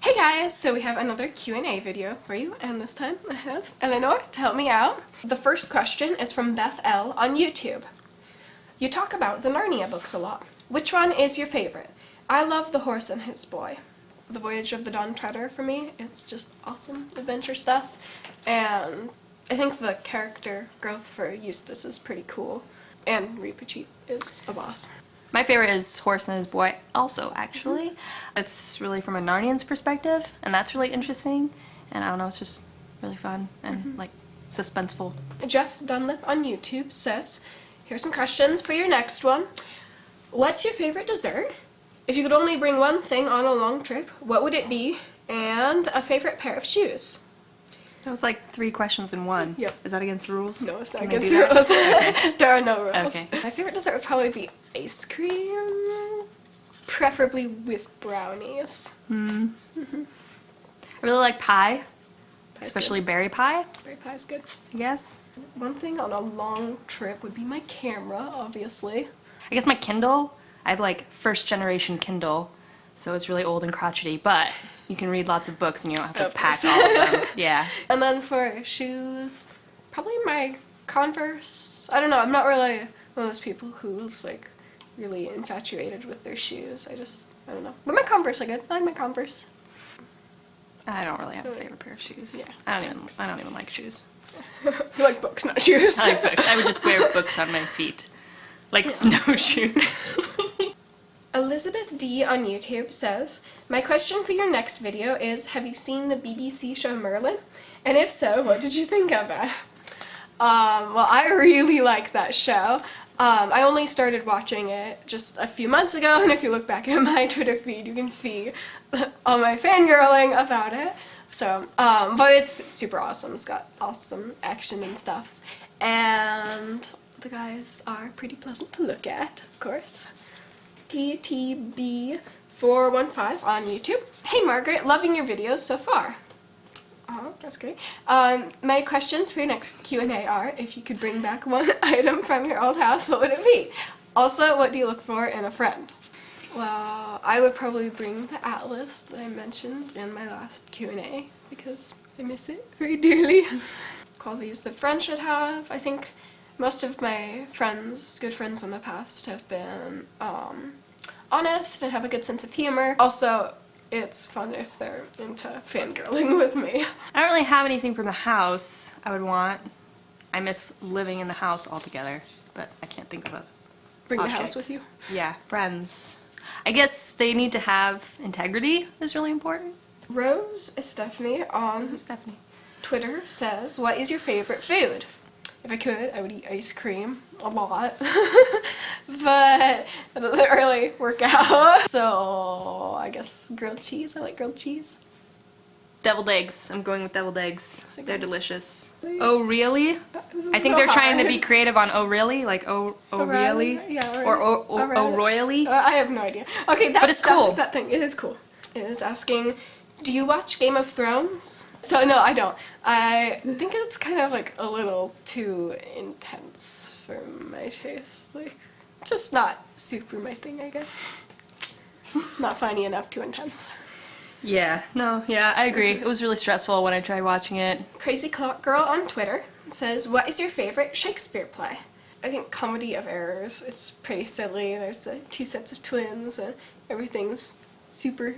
Hey guys, so we have another Q&A video for you, and this time I have Elinor to help me out. The first question is from Beth L on YouTube. You talk about the Narnia books a lot. Which one is your favorite? I love The Horse and His Boy. The Voyage of the Dawn Treader for me, it's just awesome adventure stuff, and I think the character growth for Eustace is pretty cool, and Reepicheep is a boss. My favorite is Horse and His Boy also, actually. It's really from a Narnian's perspective, and that's really interesting, and I don't know, it's just really fun and like suspenseful. Jess Dunlap on YouTube says, here's some questions for your next one. What's your favorite dessert? If you could only bring one thing on a long trip, what would it be? And a favorite pair of shoes. That was like 3 questions in one. Yep. Is that against the rules? No, it's not Can against the rules. Okay. There are no rules. Okay. My favorite dessert would probably be ice cream, preferably with brownies. I really like pie, Pie's especially good. berry pie, Berry pie is good. I guess. One thing on a long trip would be my camera, obviously. I guess my Kindle, I have like first generation Kindle, so it's really old and crotchety, but you can read lots of books and you don't have to Of pack course. all of them. Yeah. And then for shoes, probably my Converse. I don't know, I'm not really one of those people who's like really infatuated with their shoes. I don't know. But my Converse are good. I like my Converse. I don't really have a favorite pair of shoes. Yeah. I don't even like shoes. You like books, not shoes. I like books. I would just wear books on my feet. Like snowshoes. Elizabeth D on YouTube says, my question for your next video is, have you seen the BBC show Merlin? And if so, what did you think of it? Well, I really like that show. I only started watching it just a few months ago, and if you look back at my Twitter feed, you can see all my fangirling about it. So, but it's super awesome. It's got awesome action and stuff. And the guys are pretty pleasant to look at, of course. PTB415 on YouTube. Hey Margaret, loving your videos so far. Oh, that's great. My questions for your next Q&A are, if you could bring back one item from your old house, what would it be? Also, what do you look for in a friend? Well, I would probably bring the atlas that I mentioned in my last Q&A, because I miss it very dearly. Qualities that friends should have. I think most of my friends, good friends in the past, have been honest and have a good sense of humor. Also, it's fun if they're into fangirling with me. I don't really have anything from the house I would want. I miss living in the house altogether, but I can't think of a Bring object. the house with you. Yeah, friends. I guess they need to have integrity is really important. Rose Stephanie on Stephanie. Twitter says, what is your favorite food? If I could, I would eat ice cream a lot, but it doesn't really work out. So I guess grilled cheese. I like grilled cheese. Deviled eggs. I'm going with deviled eggs. Okay. They're delicious. Oh really? This is I think so they're trying to hard. be creative on oh really, like oh really, Yeah, or oh royally. I have no idea. Okay, that's But it's cool. That thing. It is cool. It is asking, do you watch Game of Thrones? So no, I don't. I think it's kind of like a little too intense for my taste. Like, just not super my thing, I guess. Not funny enough, too intense. Yeah, no, yeah, I agree. It was really stressful when I tried watching it. Crazy Clock Girl on Twitter says, what is your favorite Shakespeare play? I think Comedy of Errors. It's pretty silly. There's the 2 sets of twins and everything's super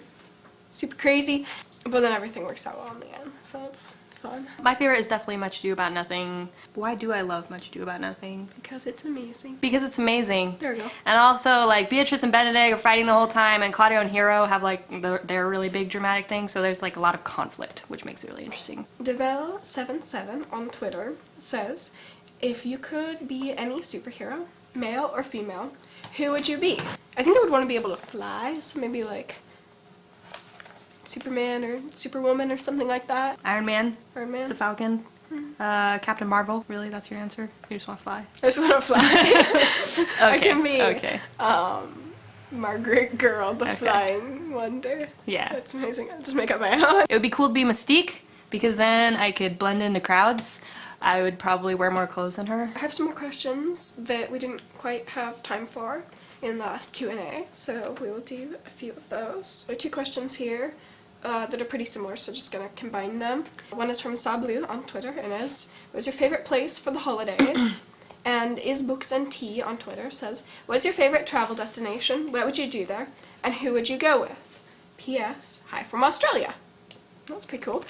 crazy. But then everything works out well in the end, so it's fun. My favorite is definitely Much Ado About Nothing. Why do I love Much Ado About Nothing? Because it's amazing. Because it's amazing. There we go. And also, like, Beatrice and Benedict are fighting the whole time, and Claudio and Hero have, like, their really big dramatic thing, so there's, like, a lot of conflict, which makes it really interesting. Devel77 on Twitter says, if you could be any superhero, male or female, who would you be? I think I would want to be able to fly, so maybe, like, Superman or Superwoman or something like that. Iron Man. Iron Man. The Falcon. Captain Marvel. Really? That's your answer? You just want to fly? I just want to fly. I can be Margaret Girl, the flying wonder. Yeah. That's amazing. I'll just make up my own. It would be cool to be Mystique, because then I could blend into crowds. I would probably wear more clothes than her. I have some more questions that we didn't quite have time for in the last Q&A, so we will do a few of those. There are 2 questions here. that are pretty similar, so just gonna combine them. One is from Sablu on Twitter, and is, what's your favorite place for the holidays? And Is Books and Tea on Twitter says, what's your favorite travel destination? What would you do there? And who would you go with? P.S. Hi from Australia. That's pretty cool.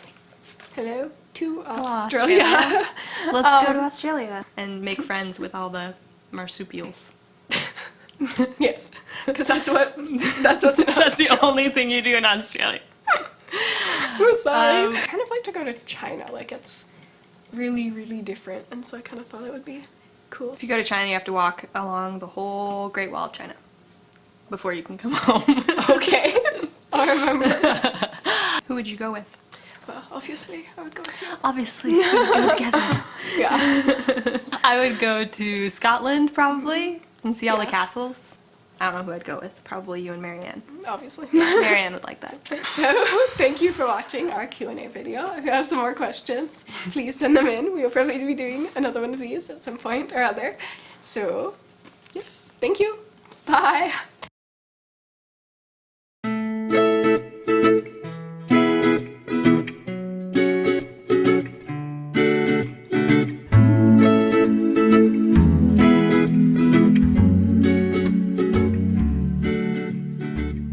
Hello to Australia. Let's go to Australia and make friends with all the marsupials. Yes, because that's what's in Australia. That's the only thing you do in Australia. I'm sorry. I kind of like to go to China. Like, it's really, really different, and so I kind of thought it would be cool. If you go to China, you have to walk along the whole Great Wall of China before you can come home. Okay, I'll remember. Who would you go with? Well, obviously, I would go with you. Obviously, we would go together. Yeah. I would go to Scotland, probably, and see all the castles. I don't know who I'd go with. Probably you and Marianne. Obviously. Marianne would like that. So, thank you for watching our Q&A video. If you have some more questions, please send them in. We will probably be doing another one of these at some point or other. So, yes, thank you. Bye.